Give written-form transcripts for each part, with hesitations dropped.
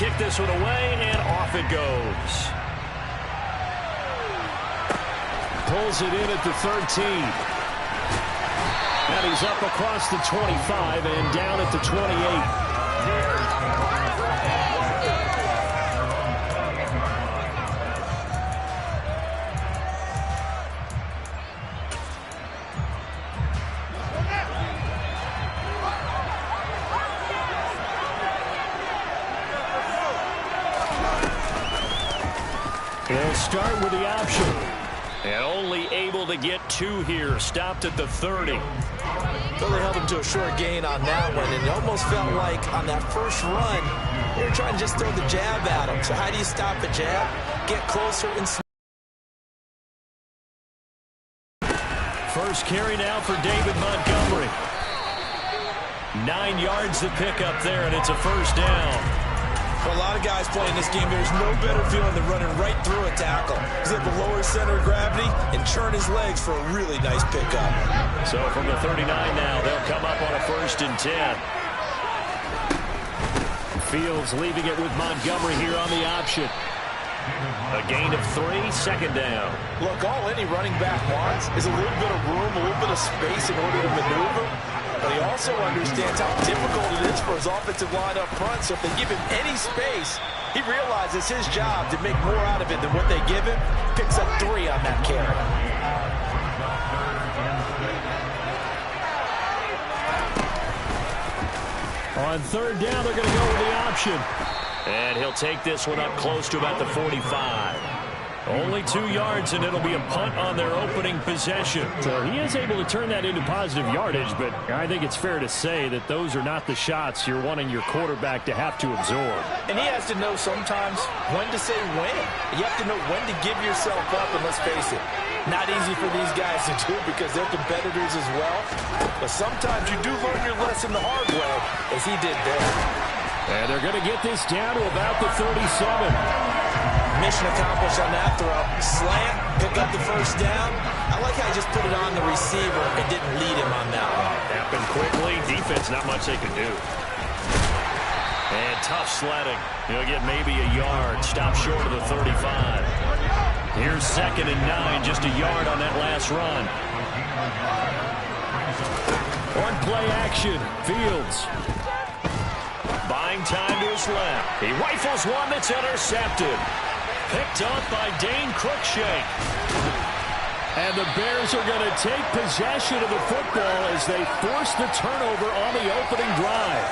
kick this one away, and off it goes. Pulls it in at the 13. And he's up across the 25 and down at the 28. They'll start with the option. And only able to get 2 here. Stopped at the 30. Really held him to a short gain on that one. And it almost felt like on that first run, they were trying to just throw the jab at him. So how do you stop a jab? Get closer and first carry now for David Montgomery. 9 yards to pick up there, and it's a first down. For a lot of guys playing this game, there's no better feeling than running right through a tackle. He's able to lower his center of gravity and churn his legs for a really nice pickup. So from the 39 now, they'll come up on a 1st and 10. Fields leaving it with Montgomery here on the option. A gain of 3, 2nd down. Look, all any running back wants is a little bit of room, a little bit of space in order to maneuver. But he also understands how difficult it is for his offensive line up front. So if they give him any space, he realizes his job to make more out of it than what they give him. Picks up 3 on that carry. On 3rd down, they're going to go with the option. And he'll take this one up close to about the 45. Only 2 yards, and it'll be a punt on their opening possession. So he is able to turn that into positive yardage, but I think it's fair to say that those are not the shots you're wanting your quarterback to have to absorb. And he has to know sometimes when to say when. You have to know when to give yourself up, and let's face it, not easy for these guys to do because they're competitors as well. But sometimes you do learn your lesson the hard way, as he did there. And they're going to get this down to about the 37. Mission accomplished on that throw. Slant, pick up the first down. I like how he just put it on the receiver and didn't lead him on that one. Happened quickly. Defense, not much they could do. And tough sledding. He'll get maybe a yard. Stop short of the 35. Here's 2nd and 9. Just a yard on that last run. On play action. Fields. Buying time to his left. He rifles one that's intercepted. Picked up by Dane Cruikshank. And the Bears are going to take possession of the football as they force the turnover on the opening drive.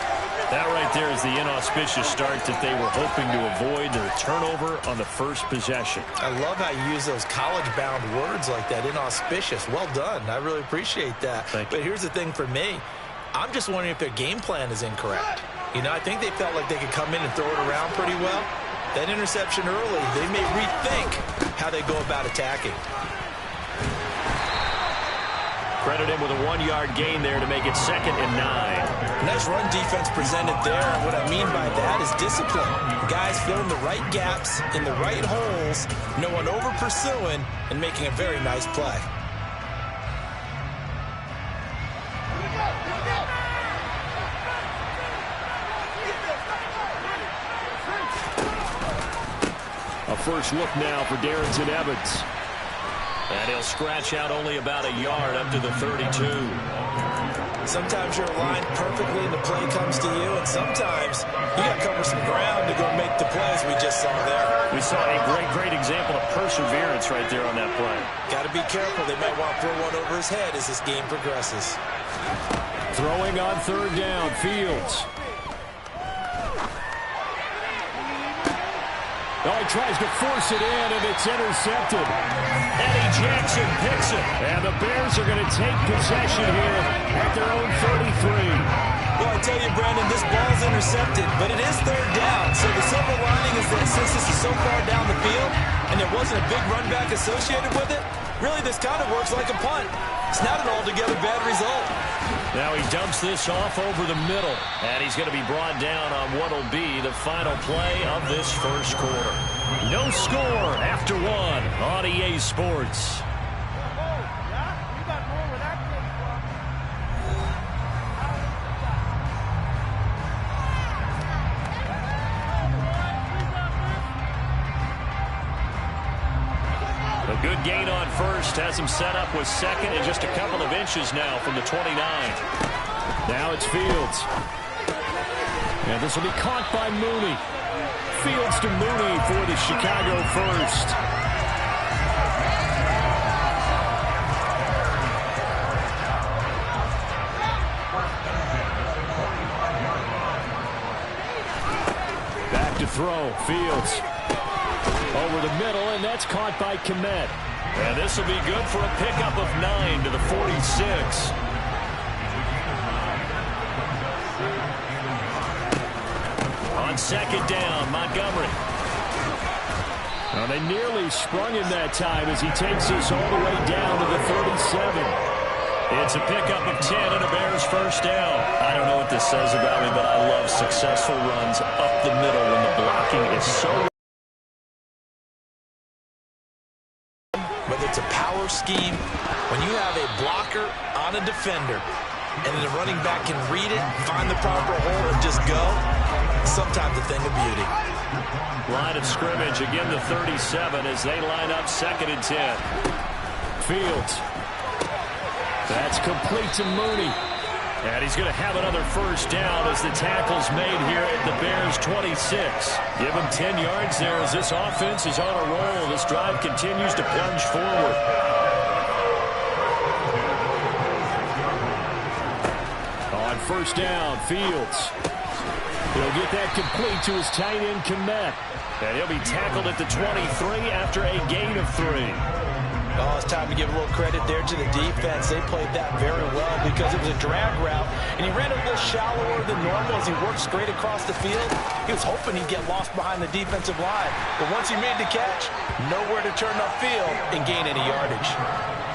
That right there is the inauspicious start that they were hoping to avoid, the turnover on the first possession. I love how you use those college-bound words like that, inauspicious. Well done. I really appreciate that. But here's the thing for me. I'm just wondering if their game plan is incorrect. You know, I think they felt like they could come in and throw it around pretty well. That interception early, they may rethink how they go about attacking. Credit him with a 1-yard gain there to make it 2nd and 9. Nice run defense presented there. And what I mean by that is discipline. Guys filling the right gaps in the right holes, no one over pursuing, and making a very nice play. A first look now for Darrington Evans. And he'll scratch out only about a yard up to the 32. Sometimes you're aligned perfectly and the play comes to you, and sometimes you got to cover some ground to go make the plays we just saw there. We saw a great example of perseverance right there on that play. Got to be careful. They might want to throw one over his head as this game progresses. Throwing on 3rd down, Fields. Oh, he tries to force it in, and it's intercepted. Eddie Jackson picks it. And the Bears are going to take possession here at their own 33. Well, I tell you, Brandon, this ball's intercepted, but it is 3rd down. So the silver lining is that since this is so far down the field and there wasn't a big run back associated with it, really this kind of works like a punt. It's not an altogether bad result. Now he dumps this off over the middle, and he's going to be brought down on what will be the final play of this first quarter. No score after 1 on EA Sports. gain on first has him set up with second and just a couple of inches now from the 29. Now it's Fields. And this will be caught by Mooney. Fields to Mooney for the Chicago first. Back to throw. Fields. Over the middle, and that's caught by Kmet. And this will be good for a pickup of 9 to the 46. On second down, Montgomery. Well, they nearly sprung him that time as he takes us all the way down to the 37. It's a pickup of 10 and a Bears first down. I don't know what this says about me, but I love successful runs up the middle when the blocking is so. Whether it's a power scheme, when you have a blocker on a defender, and then the running back can read it, find the proper hole, and just go, sometimes a thing of beauty. Line of scrimmage, again the 37 as they line up second and 10. Fields. That's complete to Mooney. And he's going to have another first down as the tackle's made here at the Bears 26. Give him 10 yards there as this offense is on a roll. This drive continues to plunge forward. On first down, Fields. He'll get that complete to his tight end, Kmet. And he'll be tackled at the 23 after a gain of 3. Oh, it's time to give a little credit there to the defense. They played that very well because it was a drag route, and he ran a little shallower than normal as he worked straight across the field. He was hoping he'd get lost behind the defensive line, but once he made the catch, nowhere to turn upfield and gain any yardage.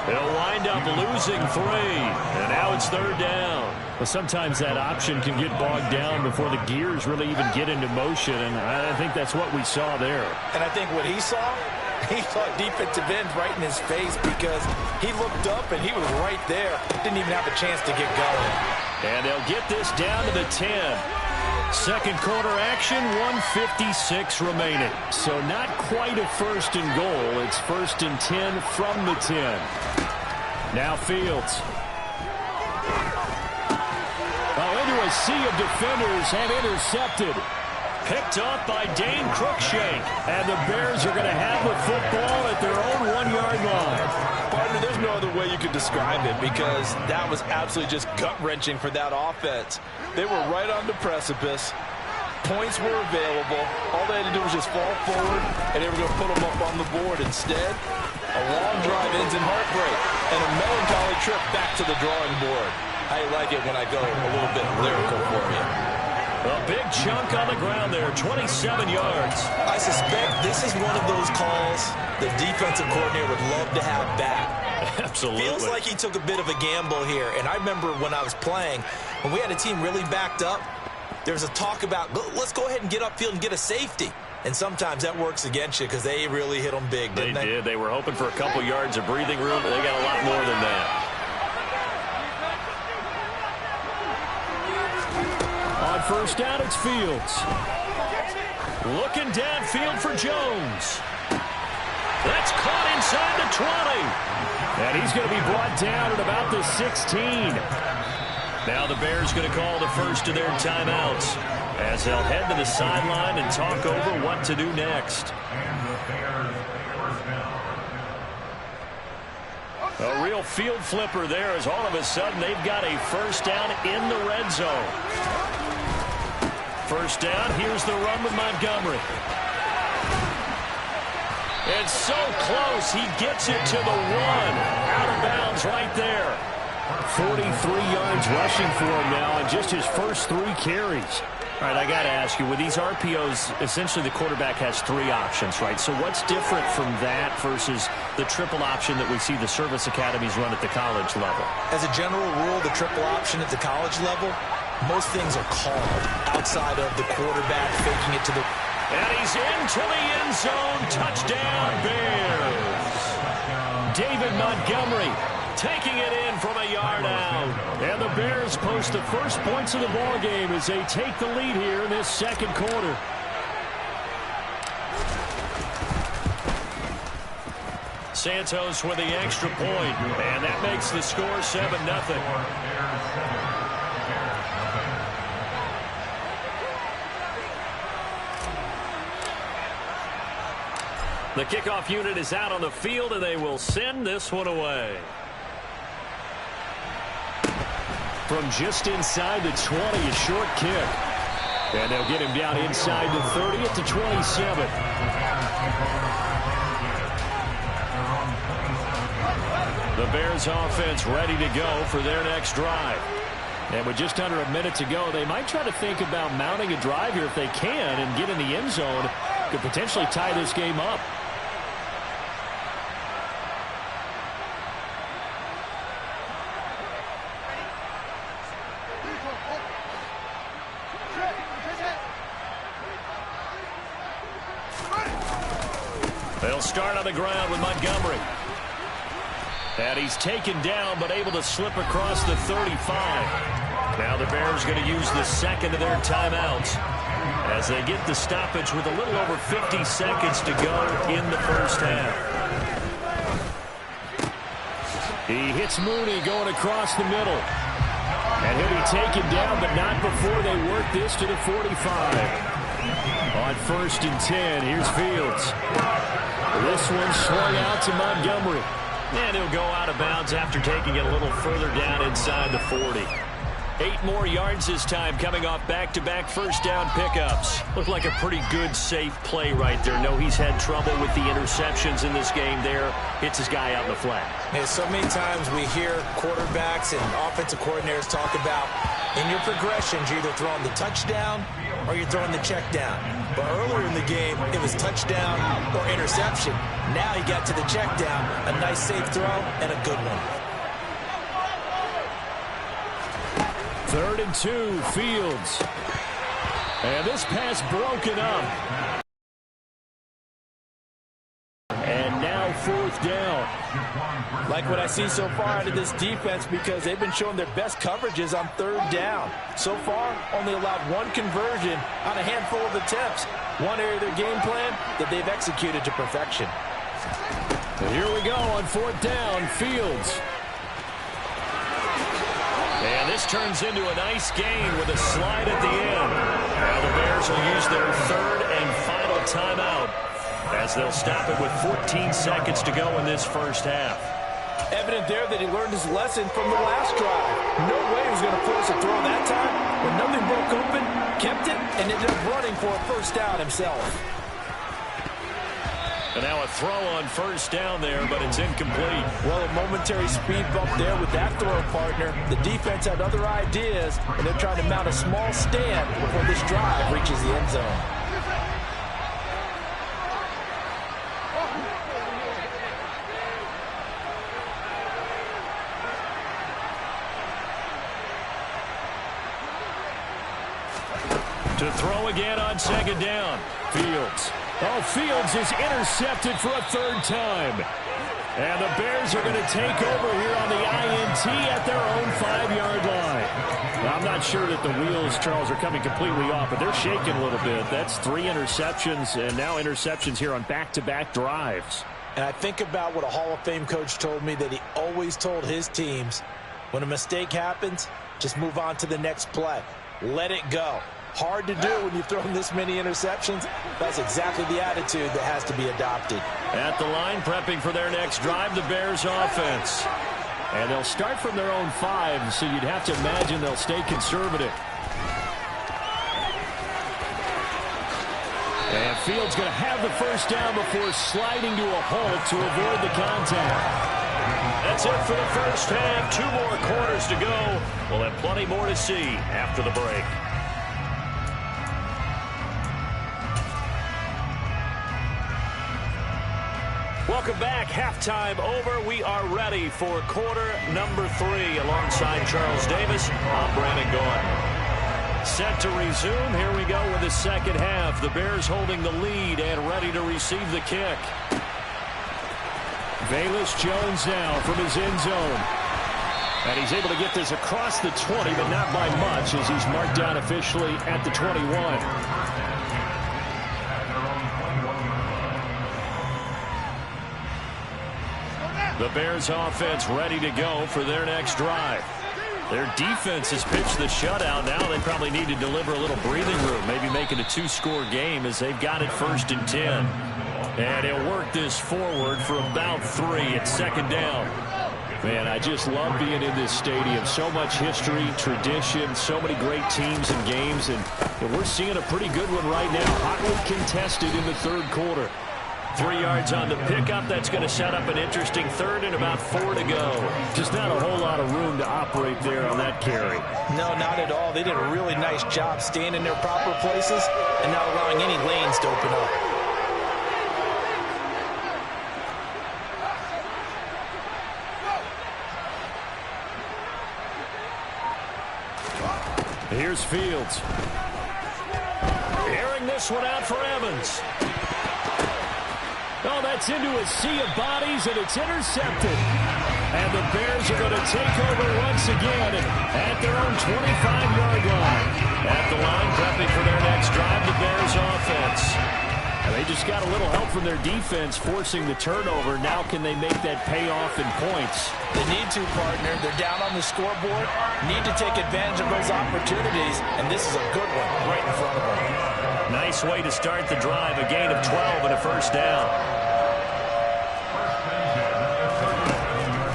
They'll wind up losing 3, and now it's third down. Well, sometimes that option can get bogged down before the gears really even get into motion, and I think that's what we saw there. And I think what he saw defensive end right in his face because he looked up and he was right there. Didn't even have a chance to get going. And they'll get this down to the 10. Second quarter action, 1:56 remaining. So not quite a first and goal. It's first and 10 from the 10. Now Fields. Into a sea of defenders and intercepted. Picked up by Dane Cruikshank. And the Bears are going to have the football at their own 1-yard line. Partner, there's no other way you could describe it because that was absolutely just gut-wrenching for that offense. They were right on the precipice. Points were available. All they had to do was just fall forward, and they were going to put them up on the board. Instead, a long drive ends in heartbreak and a melancholy trip back to the drawing board. I like it when I go a little bit lyrical for you. A big chunk on the ground there, 27 yards. I suspect this is one of those calls the defensive coordinator would love to have back. Absolutely. Feels like he took a bit of a gamble here. And I remember when I was playing, when we had a team really backed up, there was a talk about, let's go ahead and get upfield and get a safety. And sometimes that works against you because they really hit them big, didn't they? They did. They were hoping for a couple yards of breathing room, but they got a lot more than that. On first down, it's Fields. Looking downfield for Jones. That's caught inside the 20. And he's going to be brought down at about the 16. Now the Bears going to call the first of their timeouts as they'll head to the sideline and talk over what to do next. A real field flipper there as all of a sudden they've got a first down in the red zone. First down, here's the run with Montgomery. It's so close, he gets it to the 1. Out of bounds right there. 43 yards rushing for him now in just his first 3 carries. All right, I got to ask you, with these RPOs, essentially the quarterback has 3 options, right? So what's different from that versus the triple option that we see the service academies run at the college level? As a general rule, the triple option at the college level, most things are called outside of the quarterback faking it to the... And he's into the end zone. Touchdown, Bears. David Montgomery taking it in from a yard out. And the Bears post the first points of the ball game as they take the lead here in this second quarter. Santos with the extra point, and that makes the score 7-0. The kickoff unit is out on the field, and they will send this one away. From just inside the 20, a short kick. And they'll get him down inside the 30 at the 27. The Bears offense ready to go for their next drive. And with just under a minute to go, they might try to think about mounting a drive here if they can and get in the end zone. Could potentially tie this game up. They'll start on the ground with Montgomery. And he's taken down, but able to slip across the 35. Now the Bears going to use the second of their timeouts as they get the stoppage with a little over 50 seconds to go in the first half. He hits Mooney going across the middle. And he'll be taken down, but not before they work this to the 45. On 1st and 10, here's Fields. This one swung out to Montgomery. And he'll go out of bounds after taking it a little further down inside the 40. 8 more yards this time coming off back-to-back first down pickups. Looked like a pretty good, safe play right there. No, he's had trouble with the interceptions in this game there. Hits his guy out in the flat. Yeah, so many times we hear quarterbacks and offensive coordinators talk about in your progressions, you're either throwing the touchdown or you're throwing the check down. But earlier in the game, it was touchdown or interception. Now he got to the check down, a nice safe throw, and a good one. 3rd and 2, Fields. And this pass broken up. And now 4th down. Like what I see so far out of this defense, because they've been showing their best coverages on 3rd down. So far, only allowed 1 conversion on a handful of attempts. One area of their game plan that they've executed to perfection. And here we go on 4th down, Fields. And this turns into a nice gain with a slide at the end. Now the Bears will use their 3rd and final timeout as they'll stop it with 14 seconds to go in this first half. Evident there that he learned his lesson from the last drive. No way he was going to force a throw that time. When nothing broke open, kept it, and ended up running for a first down himself. And now a throw on 1st down there, but it's incomplete. Well, a momentary speed bump there with that throw partner. The defense had other ideas, and they're trying to mount a small stand before this drive reaches the end zone. To throw again on 2nd down. Fields. Oh, Fields is intercepted for a 3rd time. And the Bears are going to take over here on the INT at their own 5-yard line. Now, I'm not sure that the wheels, Charles, are coming completely off, but they're shaking a little bit. That's 3 interceptions, and now interceptions here on back-to-back drives. And I think about what a Hall of Fame coach told me, that he always told his teams, when a mistake happens, just move on to the next play. Let it go. Hard to do when you've thrown this many interceptions. That's exactly the attitude that has to be adopted. At the line, prepping for their next drive, the Bears offense. And they'll start from their own 5, so you'd have to imagine they'll stay conservative. And Fields going to have the first down before sliding to a halt to avoid the contact. That's it for the first half. 2 more quarters to go. We'll have plenty more to see after the break. Welcome back. Halftime over. We are ready for quarter number 3. Alongside Charles Davis, I'm Brandon Gaudin. Set to resume. Here we go with the second half. The Bears holding the lead and ready to receive the kick. Velus Jones now from his end zone. And he's able to get this across the 20, but not by much, as he's marked down officially at the 21. The Bears offense ready to go for their next drive. Their defense has pitched the shutout. Now they probably need to deliver a little breathing room, maybe make it a 2-score game as they've got it 1st and 10. And he'll work this forward for about 3 at 2nd down. Man, I just love being in this stadium. So much history, tradition, so many great teams and games. And we're seeing a pretty good one right now. Hotly contested in the 3rd quarter. 3 yards on the pickup. That's going to set up an interesting 3rd and about 4 to go. Just not a whole lot of room to operate there on that carry. No, not at all. They did a really nice job staying in their proper places and not allowing any lanes to open up. Here's Fields. Airing this one out for Evans. Oh, that's into a sea of bodies, and it's intercepted. And the Bears are going to take over once again at their own 25-yard line. At the line, prepping for their next drive, the Bears offense. And they just got a little help from their defense forcing the turnover. Now can they make that pay off in points? They need to, partner. They're down on the scoreboard. Need to take advantage of those opportunities, and this is a good one right in front of them. Nice way to start the drive. A gain of 12 and a 1st down.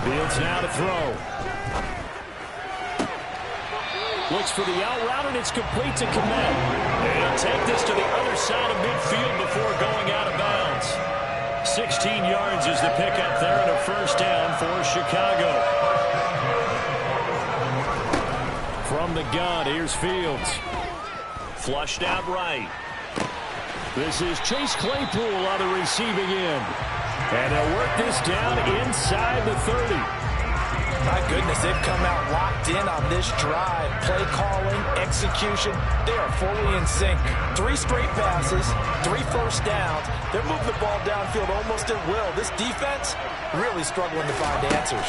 Fields now to throw. Looks for the out route, and it's complete to Kmet. He'll take this to the other side of midfield before going out of bounds. 16 yards is the pickup there, and a 1st down for Chicago. From the gun, here's Fields. Flushed out right. This is Chase Claypool on the receiving end. And they'll work this down inside the 30. My goodness, they've come out locked in on this drive. Play calling, execution, they are fully in sync. 3 straight passes, 3 first downs. They're moving the ball downfield almost at will. This defense really struggling to find answers.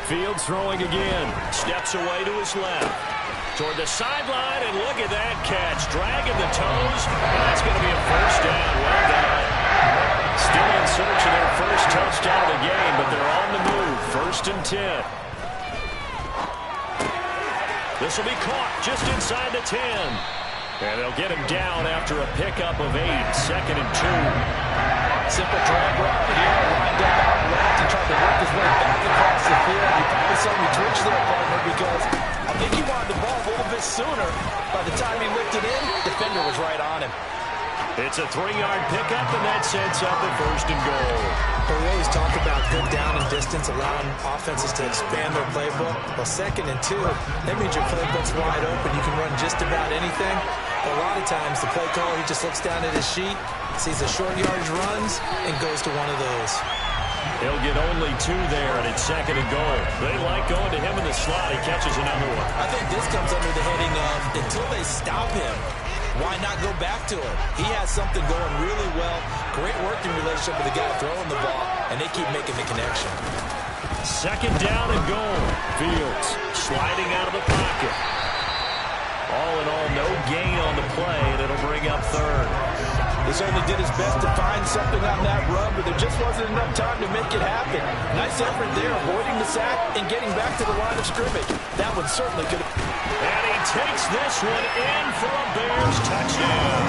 Fields throwing again. Steps away to his left. Toward the sideline, and look at that catch. Dragging the toes, and that's going to be a 1st down. Well done. Still in search of their 1st touchdown of the game, but they're on the move. 1st and 10. This will be caught just inside the 10. And they'll get him down after a pickup of 8. 2nd and 2. Simple drag route here. Line down out left and trying to work his way back across the field. You probably saw me twitch there, partner, because I think he wanted the ball a little bit sooner. By the time he lifted in, defender was right on him. It's a 3-yard pickup, and that sets up a 1st and goal. But we always talk about good down and distance, allowing offenses to expand their playbook. Well, 2nd and 2, that means your playbook's wide open. You can run just about anything. But a lot of times, the play caller, he just looks down at his sheet, sees the short yardage runs, and goes to one of those. He'll get only 2 there, and it's 2nd and goal. They like going to him in the slot. He catches another one. I think this comes under the heading of, until they stop him, why not go back to him? He has something going really well. Great working relationship with the guy throwing the ball, and they keep making the connection. 2nd down and goal. Fields sliding out of the pocket. All in all, no gain on the play, and it'll bring up 3rd. This only did his best to find something on that run, but there just wasn't enough time to make it happen. Nice effort there, avoiding the sack and getting back to the line of scrimmage. That one certainly could have... And he takes this one in for a Bears touchdown.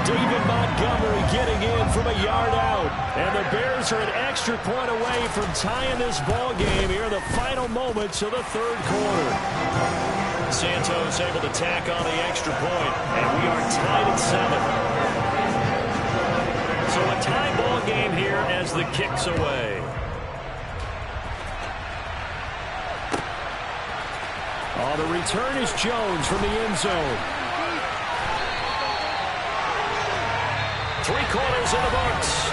David Montgomery getting in from a yard out. And the Bears are an extra point away from tying this ball game here in the final moments of the 3rd quarter. Santos able to tack on the extra point, and we are tied at 7. So a tie ball game here as the kick's away. On the return is Jones from the end zone. 3 quarters in the books.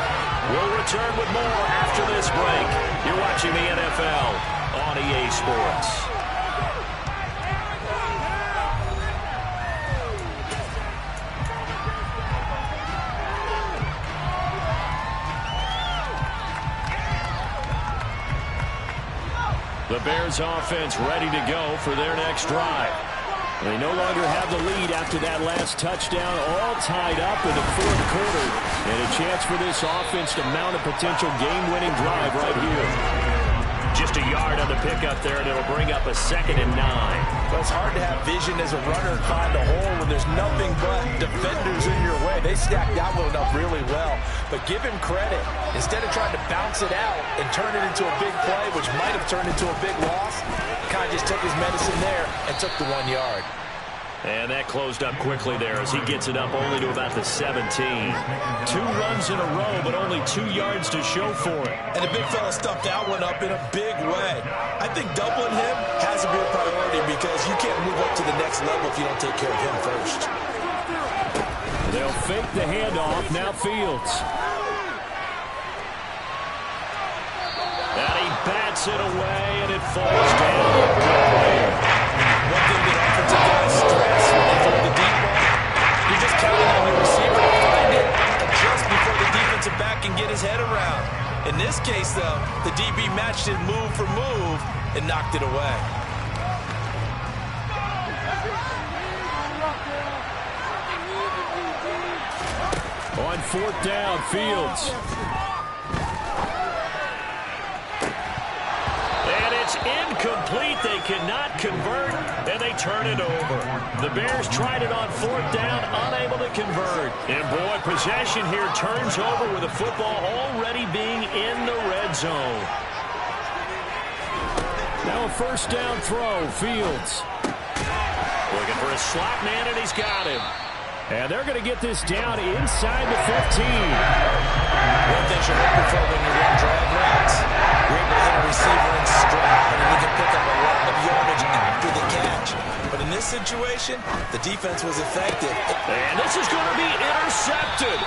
We'll return with more after this break. You're watching the NFL on EA Sports. The Bears offense ready to go for their next drive. They no longer have the lead after that last touchdown, all tied up in the fourth quarter. And a chance for this offense to mount a potential game-winning drive right here. Just a yard on the pickup there, and it'll bring up a 2nd and 9. Well, it's hard to have vision as a runner and find a hole when there's nothing but defenders in your way. They stacked that one up really well. But give him credit. Instead of trying to bounce it out and turn it into a big play, which might have turned into a big loss, kind of just took his medicine there and took the 1 yard. And that closed up quickly there as he gets it up only to about the 17. 2 runs in a row, but only 2 yards to show for it. And the big fella stuffed that one up in a big way. I think doubling him has to be a priority because you can't move up to the next level if you don't take care of him first. They'll fake the handoff. Now Fields. And he bats it away, and it falls down. One thing that offensive guys stress when they throw the deep ball, you're just counting on your receiver to find it and just before the defensive back can get his head around. In this case, though, the DB matched it move for move and knocked it away. On 4th down, Fields. And it's incomplete. They cannot convert, and they turn it over. The Bears tried it on 4th down, unable to convert. And, boy, possession here turns over with the football already being in the red zone. Now a 1st down throw, Fields. Looking for a slot man, and he's got him. And they're going to get this down inside the 15. One thing you're looking for when you run drag routes, you're able to hit a receiver in stride, and you can pick up a lot of yardage after the catch. But in this situation, the defense was effective. And this is going to be intercepted.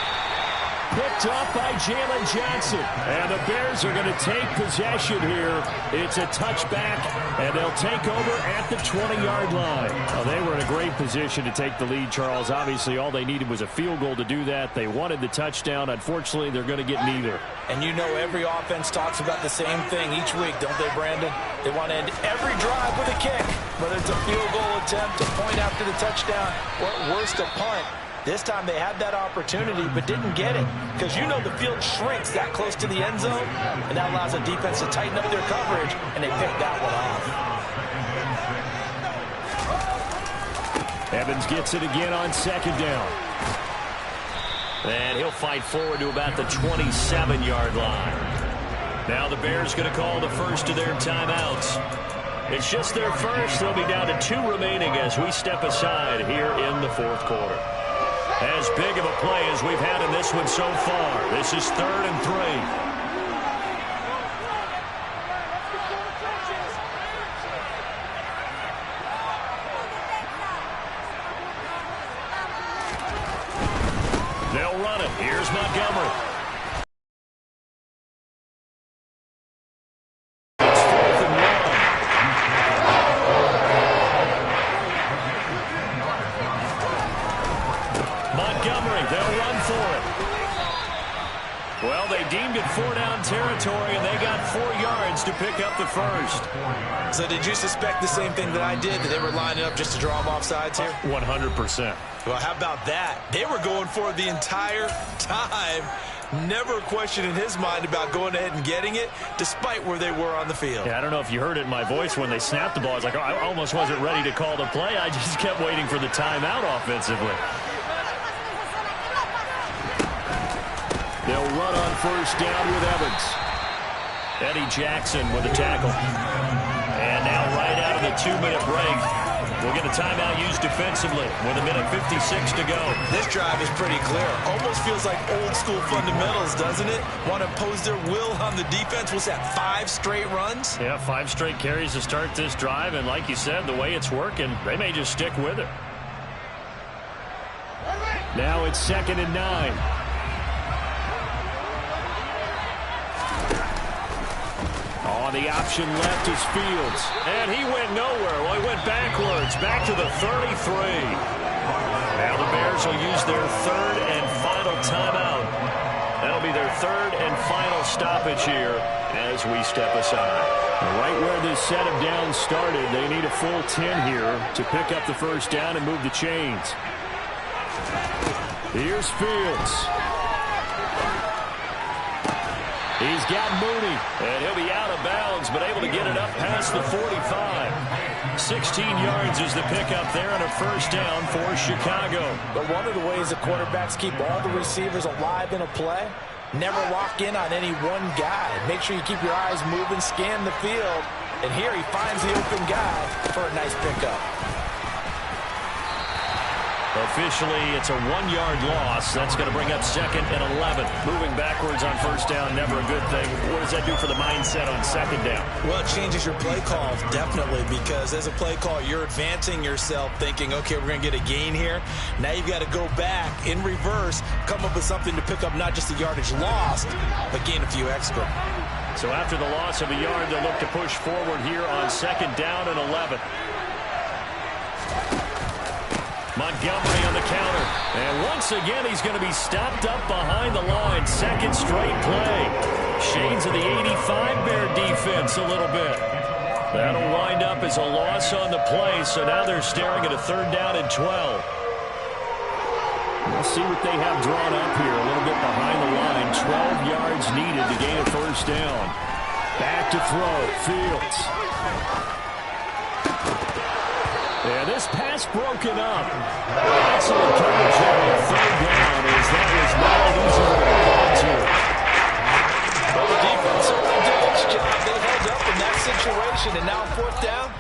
Picked up by Jalen Johnson. And the Bears are going to take possession here. It's a touchback, and they'll take over at the 20-yard line. Well, they were in a great position to take the lead, Charles. Obviously, all they needed was a field goal to do that. They wanted the touchdown. Unfortunately, they're going to get neither. And you know every offense talks about the same thing each week, don't they, Brandon? They want to end every drive with a kick, whether it's a field goal attempt, a point after the touchdown, or at worst, a punt. This time they had that opportunity but didn't get it because you know the field shrinks that close to the end zone, and that allows the defense to tighten up their coverage, and they picked that one off. Evans gets it again on 2nd down. And he'll fight forward to about the 27-yard line. Now the Bears going to call the first of their timeouts. It's just their first. They'll be down to 2 remaining as we step aside here in the 4th quarter. As big of a play as we've had in this one so far. This is 3rd and 3. They'll run it. Here's Montgomery. It's 4th and 1. Montgomery, they'll run for it. Well, they deemed it 4-down territory, and they got 4 yards to pick up the first. So did you suspect the same thing that I did, that they were lining up just to draw them off sides here? 100%. Well, how about that? They were going for it the entire time. Never a question in his mind about going ahead and getting it, despite where they were on the field. Yeah, I don't know if you heard it in my voice when they snapped the ball. I was like, oh, I almost wasn't ready to call the play. I just kept waiting for the timeout offensively. They'll run on 1st down with Evans. Eddie Jackson with a tackle. And now right out of the 2-minute break, we'll get a timeout used defensively with 1:56 to go. This drive is pretty clear. Almost feels like old school fundamentals, doesn't it? Want to impose their will on the defense. Was that 5 straight runs? Yeah, 5 straight carries to start this drive. And like you said, the way it's working, they may just stick with it. Now it's 2nd and 9. On the option left is Fields. And he went nowhere. Well, he went backwards, back to the 33. Now the Bears will use their 3rd and final timeout. That'll that'll be their third and final stoppage here as we step aside. Right where this set of downs started, they need a full 10 here to pick up the first down and move the chains. Here's Fields. He's got Mooney, and he'll be out of bounds, but able to get it up past the 45. 16 yards is the pickup there and a first down for Chicago. But one of the ways the quarterbacks keep all the receivers alive in a play, never lock in on any one guy. Make sure you keep your eyes moving, scan the field, and here he finds the open guy for a nice pickup. Officially, it's a 1-yard loss. That's going to bring up 2nd and 11. Moving backwards on first down, never a good thing. What does that do for the mindset on 2nd down? Well, it changes your play call, definitely, because as a play call, you're advancing yourself thinking, okay, we're going to get a gain here. Now you've got to go back in reverse, come up with something to pick up not just the yardage lost, but gain a few extra. So after the loss of a yard, they'll look to push forward here on 2nd down and 11. Montgomery on the counter. And once again, he's going to be stopped up behind the line. Second straight play. Shades of the 85 Bear defense a little bit. That'll wind up as a loss on the play. So now they're staring at a 3rd down and 12. We'll see what they have drawn up here. A little bit behind the line. 12 yards needed to gain a first down. Back to throw. Fields. And this pass broken up. Excellent coverage there on 3rd down as that was not an easy one to get to. Well, the defense certainly did its job. They held up in that situation, and now 4th down,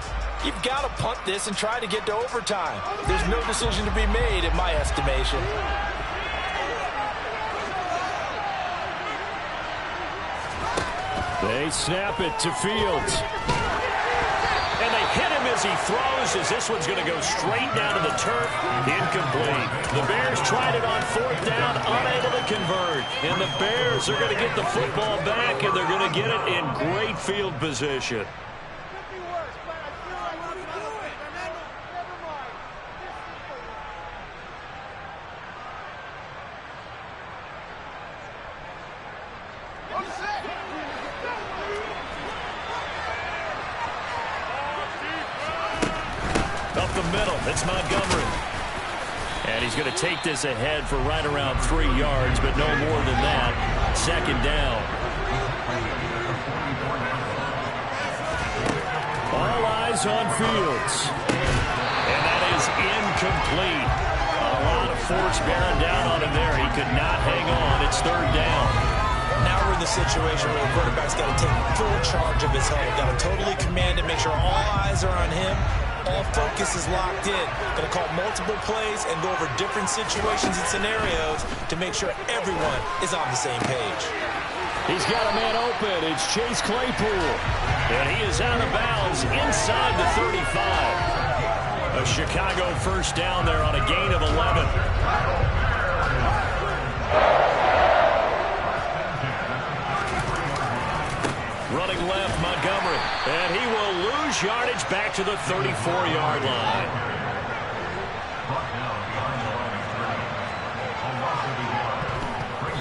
you've got to punt this and try to get to overtime. There's no decision to be made in my estimation. They snap it to Fields. And they hit him as he throws, as this one's going to go straight down to the turf. Incomplete. The Bears tried it on 4th down, unable to convert. And the Bears are going to get the football back, and they're going to get it in great field position. It's Montgomery. And he's going to take this ahead for right around 3 yards, but no more than that. 2nd down. All eyes on Fields. And that is incomplete. A lot of force bearing down on him there. He could not hang on. It's 3rd down. Now we're in the situation where the quarterback's got to take full charge of his huddle. Got to totally command it, make sure all eyes are on him. All focus is locked in. Going to call multiple plays and go over different situations and scenarios to make sure everyone is on the same page. He's got a man open. It's Chase Claypool. And he is out of bounds inside the 35. A Chicago first down there on a gain of 11. Running left, Montgomery. And he will lose yardage back to the 34-yard line.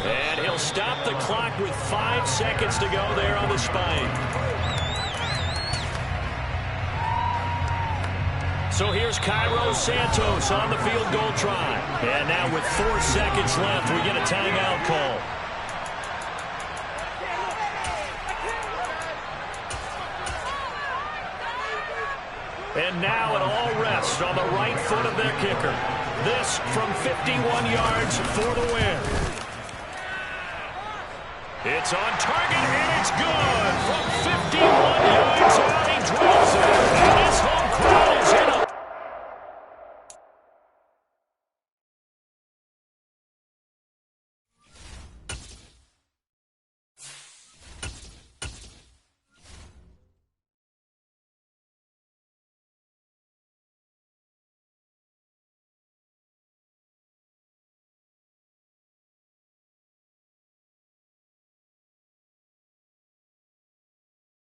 And he'll stop the clock with 5 seconds to go there on the spike. So here's Cairo Santos on the field goal try. And now with 4 seconds left, we get a timeout call. And now it all rests on the right foot of their kicker. This from 51 yards for the win. It's on target, and it's good from 51 yards out.